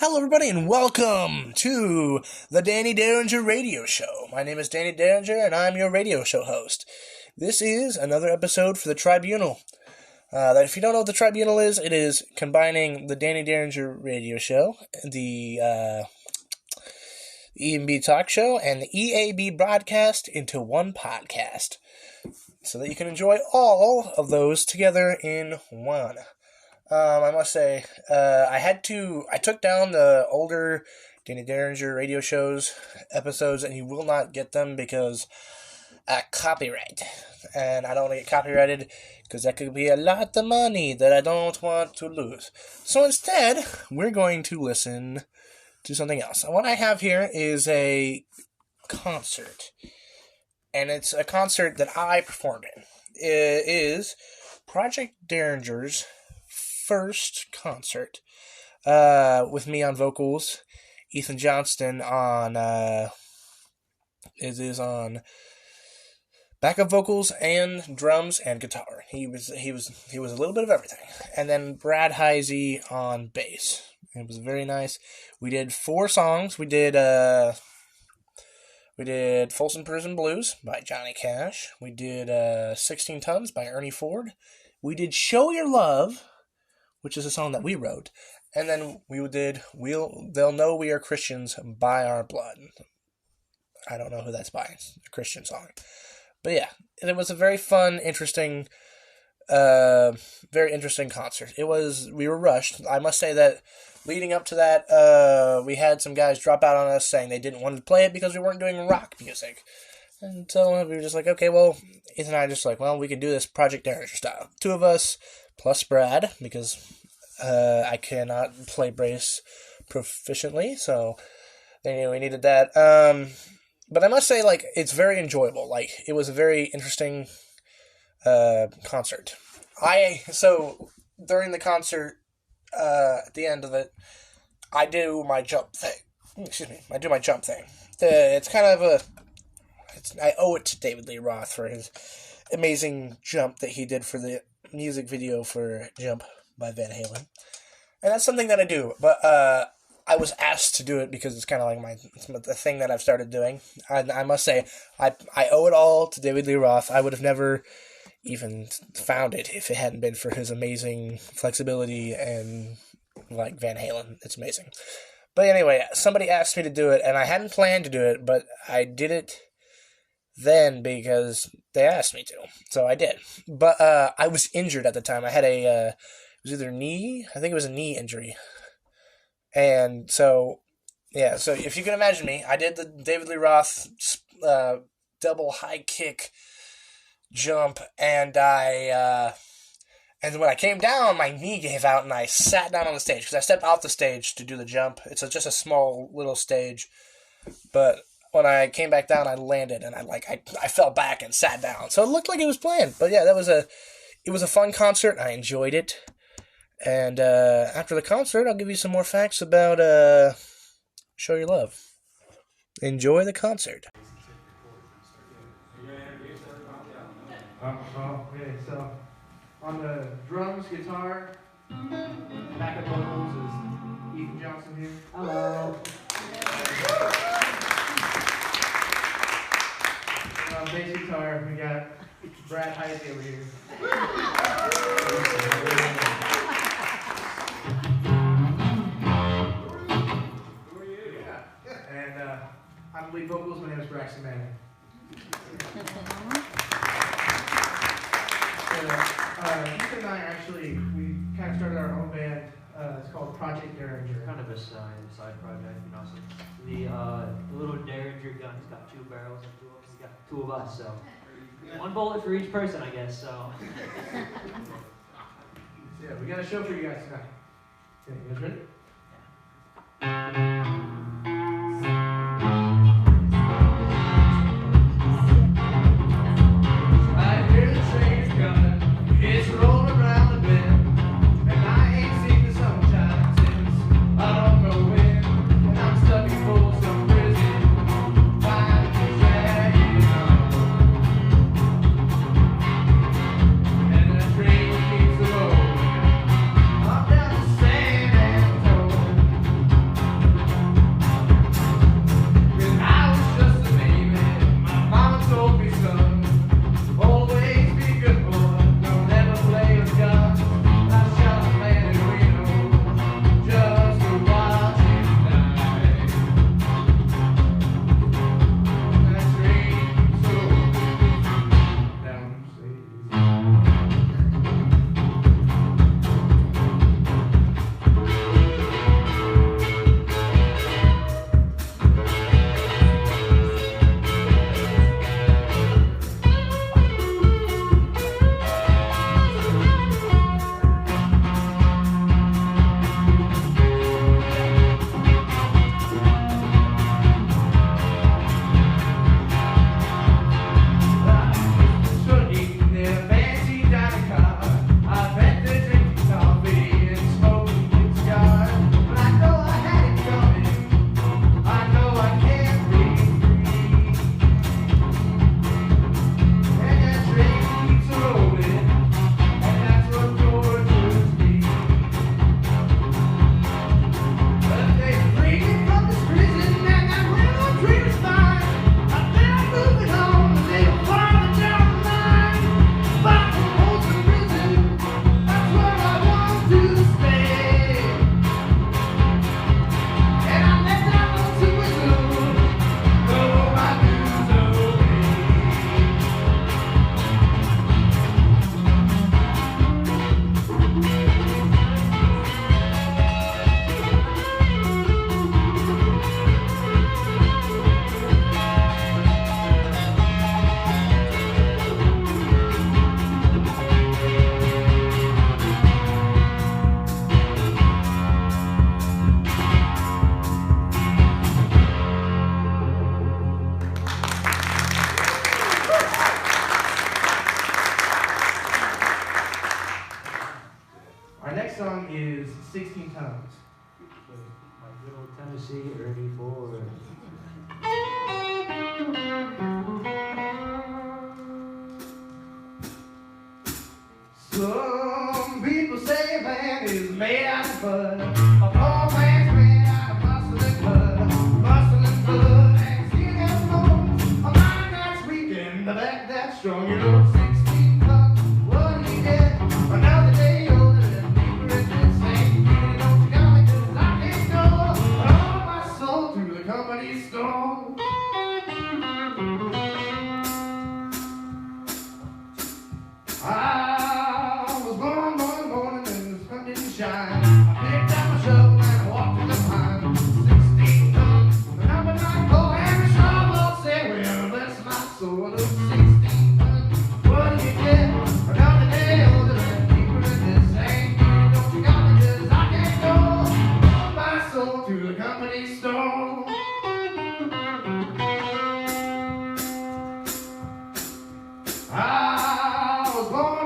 Hello, everybody, and welcome to the Danny Derringer Radio Show. My name is Danny Derringer, and I'm your radio show host. This is another episode for the Tribunal. If you don't know what the Tribunal is, it is combining the Danny Derringer Radio Show, the E&B Talk Show, and the EAB broadcast into one podcast, so that you can enjoy all of those together in one. I must say, I took down the older Danny Derringer radio shows episodes, and you will not get them because copyright. And I don't want to get copyrighted because that could be a lot of money that I don't want to lose. So instead, we're going to listen to something else. What I have here is a concert, and it's a concert that I performed in. It is Project Derringer's first concert, with me on vocals, Ethan Johnston on on backup vocals and drums and guitar. He was a little bit of everything, and then Brad Heisey on bass. It was very nice. We did 4 songs. We did Folsom Prison Blues by Johnny Cash. We did 16 Tons by Ernie Ford. We did Show Your Love, which is a song that we wrote, and then we did They'll Know We Are Christians by Our Blood. I don't know who that's by. It's a Christian song. But yeah, it was a very fun, interesting, very interesting concert. We were rushed. I must say that leading up to that, we had some guys drop out on us saying they didn't want to play it because we weren't doing rock music. And so we were just like, okay, well, Ethan and I are just like, well, we can do this Project Derringer style. 2 of us, plus Brad, because I cannot play bass proficiently, so they knew we needed that. But I must say, it's very enjoyable. It was a very interesting concert. So during the concert, at the end of it, I do my jump thing. It's kind of I owe it to David Lee Roth for his amazing jump that he did for the music video for Jump by Van Halen. And that's something that I do, but I was asked to do it because it's kind of like the thing that I've started doing. I must say, I owe it all to David Lee Roth. I would have never even found it if it hadn't been for his amazing flexibility and Van Halen. It's amazing. But anyway, somebody asked me to do it, and I hadn't planned to do it, but I did it then because they asked me to, so I did. But I was injured at the time. I had it was either knee, I think it was a knee injury. And so, yeah, so if you can imagine me, I did the David Lee Roth double high kick jump, and and when I came down, my knee gave out, and I sat down on the stage, because I stepped off the stage to do the jump. It's just a small little stage, but when I came back down, I landed, and I fell back and sat down. So it looked like it was planned. But yeah, it was a fun concert. I enjoyed it. And after the concert, I'll give you some more facts about Show Your Love. Enjoy the concert. Okay, so on the drums, guitar, backup vocals is Ethan Johnson here. Hello. On bass guitar, we got Brad Heisey over here. Who are you? Yeah. And I'm the lead vocals. My name is Braxton Manning. Ethan and I we kind of started our own band. It's called Project Derringer. Kind of a side project, The little Derringer gun's got 2 barrels and 2 of them. We got 2 of us, so 1 bullet for each person, I guess. So yeah, we got a show for you guys tonight. Okay, you guys ready? And the train keeps rolling. I'm down to San Antonio. with my good old Tennessee Ernie Ford. Some people say man is made out of mud. A poor man's made out of muscle and blood, and skin and bones. A mind that's weak and a back that's strong. You know, 16 tons, what do you get? Another day older and deeper in this same. You don't you got me 'cause I can't go all my soul through the company store. I was born and the sun didn't shine. I picked up my shovel and I walked to the pine. 16 tons, the number 9 boy and the shovel said, well, bless my soul, those 16 tons. What do you get? Another day older and deeper in this same. Don't you got me 'cause I can't go all my soul to the company store. I was born,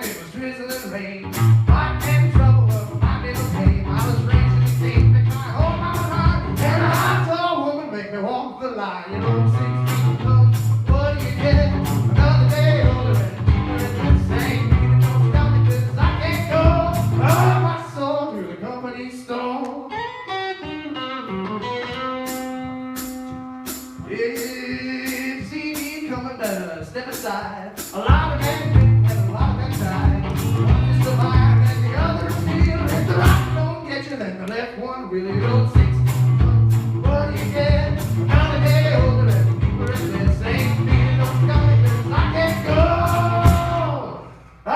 it was drizzling rain. I had trouble, but my middle name. I was raised in the state, make my own mama run. And a hot tall woman make me walk the line. You know, 16 tons, what do you get? Another day older and deeper in the same. You don't stop me 'cause I can't go all my soul through the company store. If you see me coming, step aside. A lot of men quit and a lot of men die. One is survive and the other steal. If the right don't get you, then the left one really don't. 16 tons, what do you get? Another day older and deeper in this same feeling. Don't stop me 'cause I can't go. I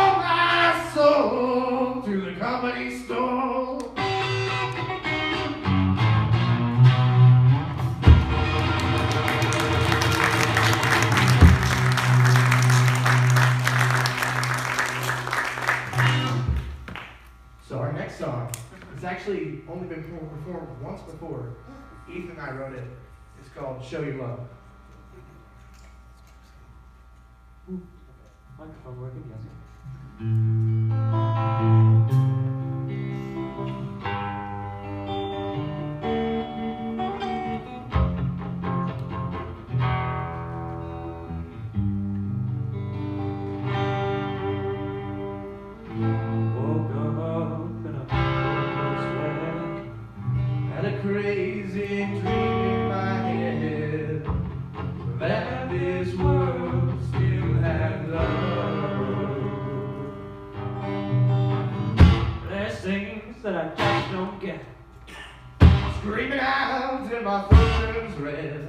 owe my soul to the company store. So our next song, it's actually only been performed once before. Ethan and I wrote it. It's called Show You Love. Microphone working, yes. Had a crazy dream in my head that this world still had love. There's things that I just don't get. Screaming out till my throat turns red,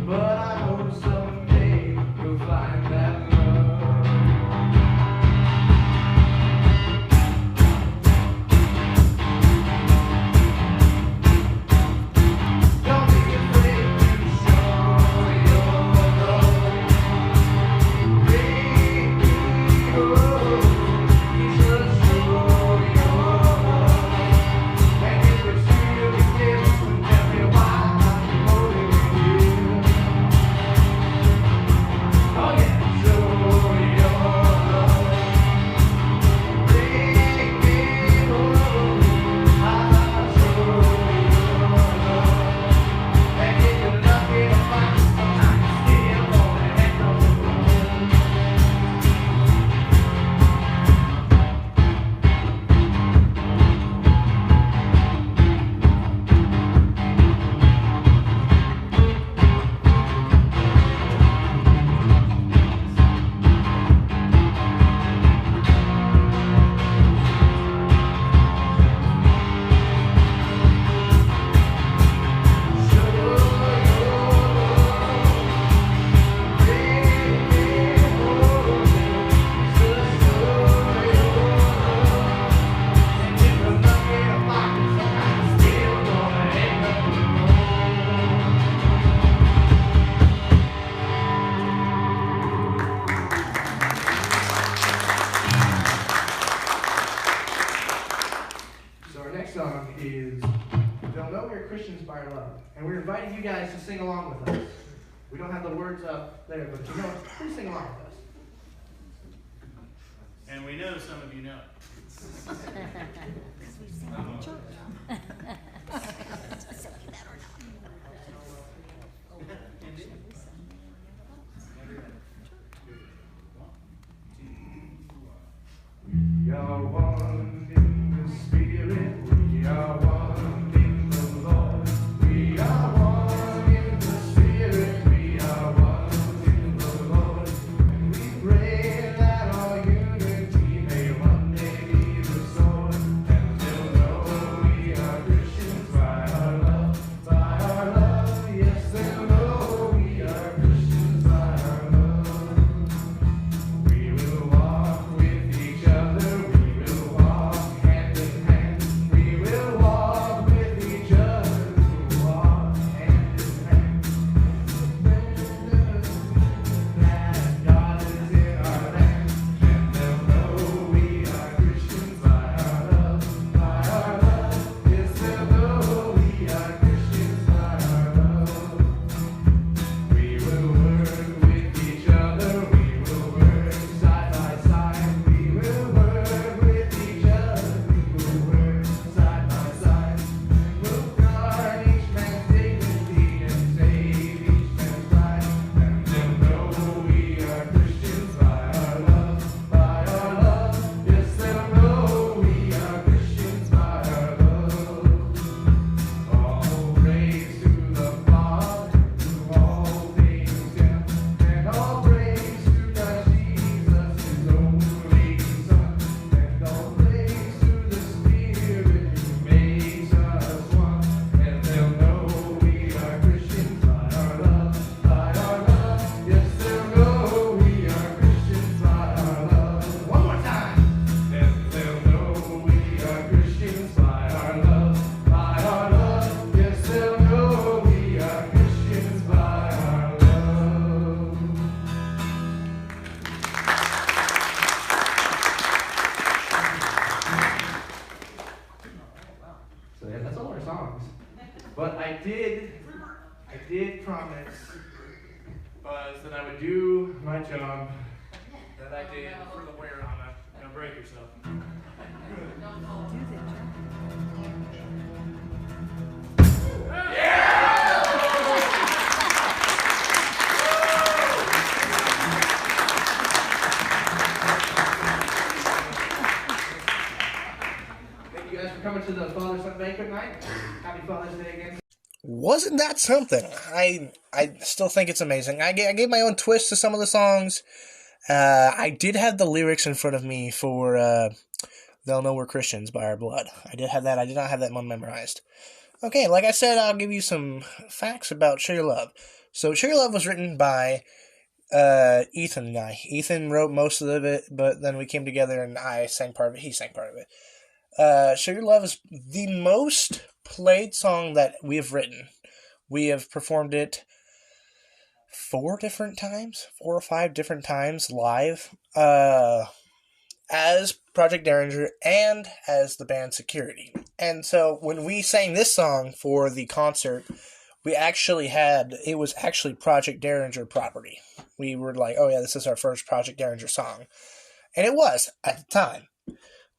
but I know someday you'll find that love. Song is They'll Know We're Christians by Our Love. And we're inviting you guys to sing along with us. We don't have the words up there, but you know, please sing along with us. And we know some of you know it. So yeah, that's all our songs. But I did promise Buzz that I would do my job that I did for the wear on it. Don't break yourself. Thank you guys for coming to the Father-Son banquet night. Happy Father's Day again. Wasn't that something? I still think it's amazing. I gave my own twist to some of the songs. I did have the lyrics in front of me for They'll Know We're Christians by Our Blood. I did have that. I did not have that one memorized. Okay, like I said, I'll give you some facts about Show Your Love. So, Show Your Love was written by Ethan and I. Ethan wrote most of it, but then we came together and I sang part of it. He sang part of it. Show Your Love is the most played song that we have written. We have performed it 4 or 5 different times live, as Project Derringer and as the band Security. And so when we sang this song for the concert, it was actually Project Derringer property. We were like, oh yeah, this is our first Project Derringer song. And it was at the time.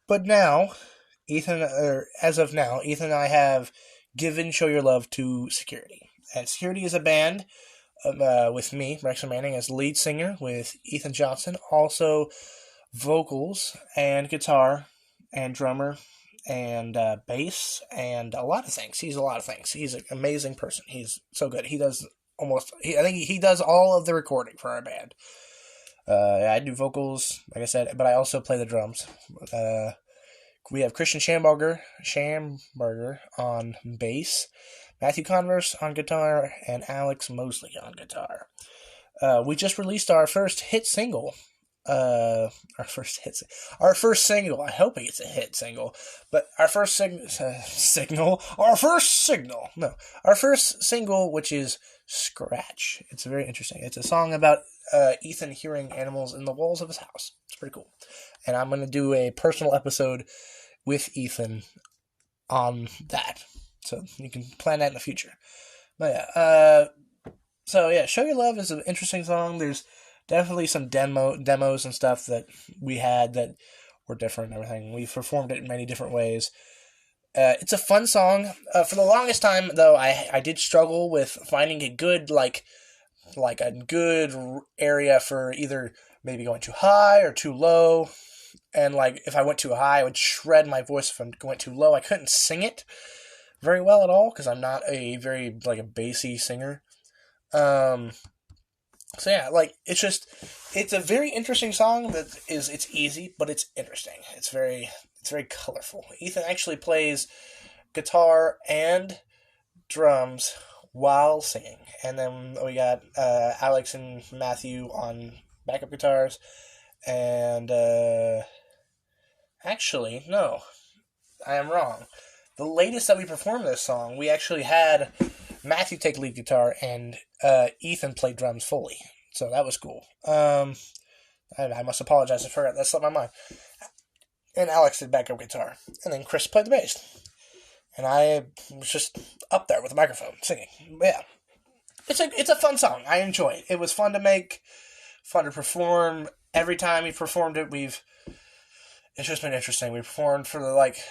But now, as of now, Ethan and I have given Show Your Love to Security. And Security is a band with me, Rex Manning, as lead singer, with Ethan Johnson, also vocals and guitar and drummer and bass and a lot of things. He's a lot of things. He's an amazing person. He's so good. He does I think he does all of the recording for our band. I do vocals, like I said, but I also play the drums. We have Christian Schamberger on bass, Matthew Converse on guitar, and Alex Mosley on guitar. We just released our first hit single. Our first single. I hope it's a hit single, but our first single, which is Scratch. It's very interesting. It's a song about Ethan hearing animals in the walls of his house. It's pretty cool. And I'm going to do a personal episode with Ethan on that. So you can plan that in the future. But yeah, Show Your Love is an interesting song. There's definitely some demos and stuff that we had that were different and everything. We performed it in many different ways. It's a fun song. For the longest time, though, I did struggle with finding a good, like a good area for either maybe going too high or too low. And, if I went too high, I would shred my voice. If I went too low, I couldn't sing it very well at all, because I'm not a very, a bassy singer. So yeah, it's a very interesting song it's easy, but it's interesting. It's very colorful. Ethan actually plays guitar and drums while singing. And then we got Alex and Matthew on backup guitars. And, actually, no, I am wrong. The latest that we performed this song, we actually had Matthew take lead guitar and Ethan played drums fully. So that was cool. I must apologize, I forgot, that slipped my mind. And Alex did backup guitar. And then Chris played the bass. And I was just up there with the microphone singing. But yeah, it's a fun song. I enjoy it. It was fun to make, fun to perform. Every time we performed it, it's just been interesting. We performed for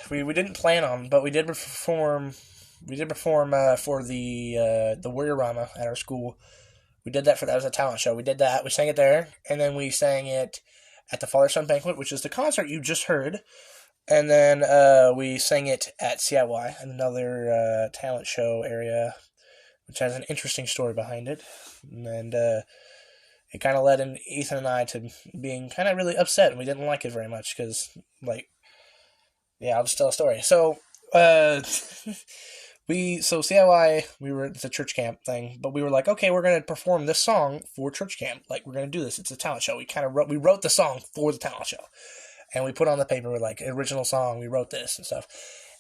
we didn't plan on, but we did perform for the Warrior-Rama at our school. We did that was a talent show. We did that. We sang it there, and then we sang it at the Father-Son Banquet, which is the concert you just heard. And then we sang it at CIY, another talent show area, which has an interesting story behind it. And it kind of led in Ethan and I to being kind of really upset, and we didn't like it very much because, I'll just tell a story. So, CIY, it's a church camp thing, but we were like, okay, we're going to perform this song for church camp. We're going to do this. It's a talent show. We wrote the song for the talent show, and we put on the paper, original song, we wrote this and stuff.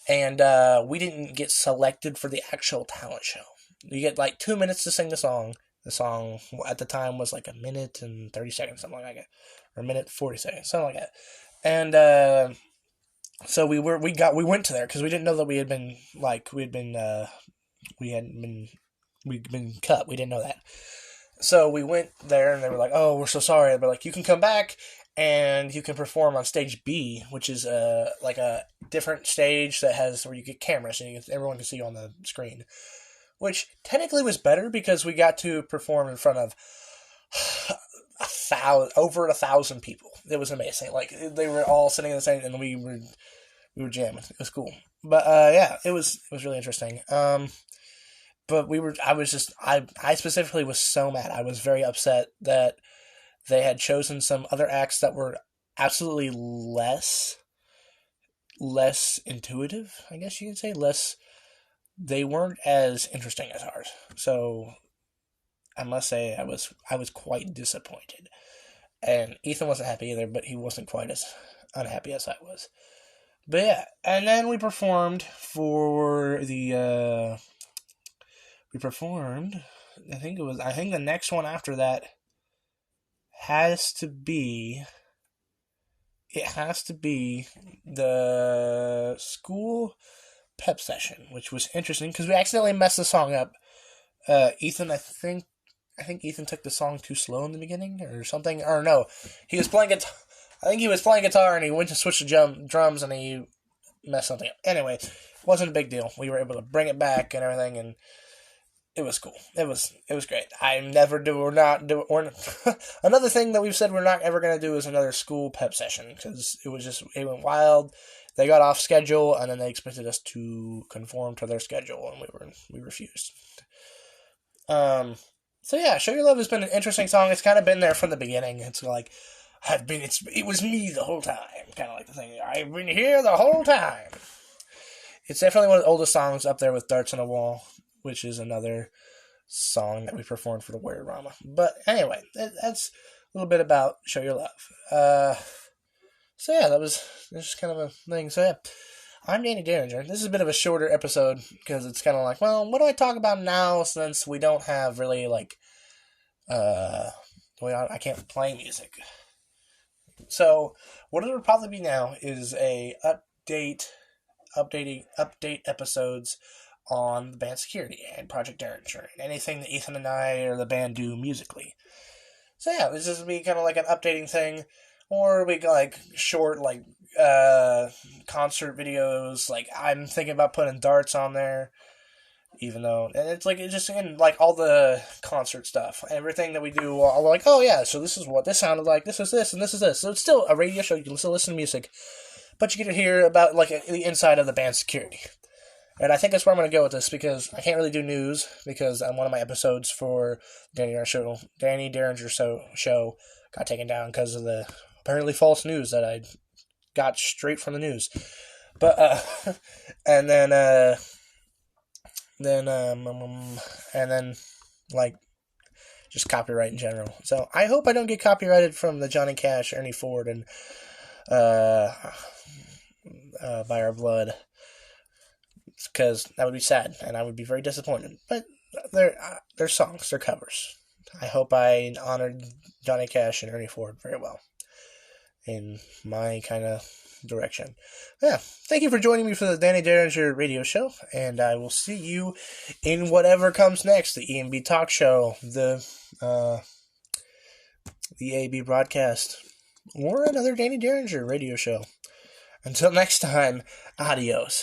And we didn't get selected for the actual talent show. You get 2 minutes to sing the song. The song at the time was a minute and 30 seconds, something like that. Or a minute 40 seconds, something like that. And So we went to there because we didn't know that we'd been cut. We didn't know that. So we went there and they were like, "Oh, we're so sorry." But like, you can come back and you can perform on stage B, which is like a different stage that has where you get cameras and everyone can see you on the screen, which technically was better because we got to perform in front of over 1,000 people. It was amazing. Like, they were all sitting in the same, and we were jamming. It was cool. But yeah, it was really interesting. But I specifically was so mad. I was very upset that they had chosen some other acts that were absolutely less intuitive, I guess you could say. They weren't as interesting as ours. So I must say I was quite disappointed. And Ethan wasn't happy either, but he wasn't quite as unhappy as I was. But yeah, and then we performed for the I think the next one after that has to be the school pep session, which was interesting because we accidentally messed the song up. Ethan, I think Ethan took the song too slow in the beginning or something. Or no, he was playing guitar. I think he was playing guitar and he went to switch the drums and he messed something up. Anyway, it wasn't a big deal. We were able to bring it back and everything, and it was cool. It was great. Another thing that we've said we're not ever going to do is another school pep session because it went wild. They got off schedule and then they expected us to conform to their schedule, and we refused. So yeah, Show Your Love has been an interesting song. It's kind of been there from the beginning. It's like, it was me the whole time. Kind of like the thing, I've been here the whole time. It's definitely one of the oldest songs, up there with Darts on a Wall, which is another song that we performed for the Warrior Rama. But anyway, that's a little bit about Show Your Love. So yeah, that was just kind of a thing. So yeah, I'm Danny Derringer. This is a bit of a shorter episode because it's kind of like, well, what do I talk about now since we don't have really like, I can't play music. So what it'll probably be now is a update episodes on the band Security and Project Derringer and anything that Ethan and I or the band do musically. So yeah, this is be kind of like an updating thing, or we like short like concert videos. Like, I'm thinking about putting darts on there, even though, and it's like, it's just in like all the concert stuff, everything that we do. I'll like, oh yeah, so this is what this sounded like. This is this, and this is this. So it's still a radio show. You can still listen to music, but you get to hear about like the inside of the band Security. And I think that's where I'm going to go with this, because I can't really do news, because on one of my episodes for Danny Derringer show got taken down because of the apparently false news that I got straight from the news. But and then like just copyright in general. So I hope I don't get copyrighted from the Johnny Cash, Ernie Ford, and By Our Blood, because that would be sad and I would be very disappointed. But they're songs, they're covers. I hope I honored Johnny Cash and Ernie Ford very well in my kind of direction. Yeah, thank you for joining me for the Danny Derringer radio show, and I will see you in whatever comes next, the EMB talk show, the AB broadcast, or another Danny Derringer radio show. Until next time, adios.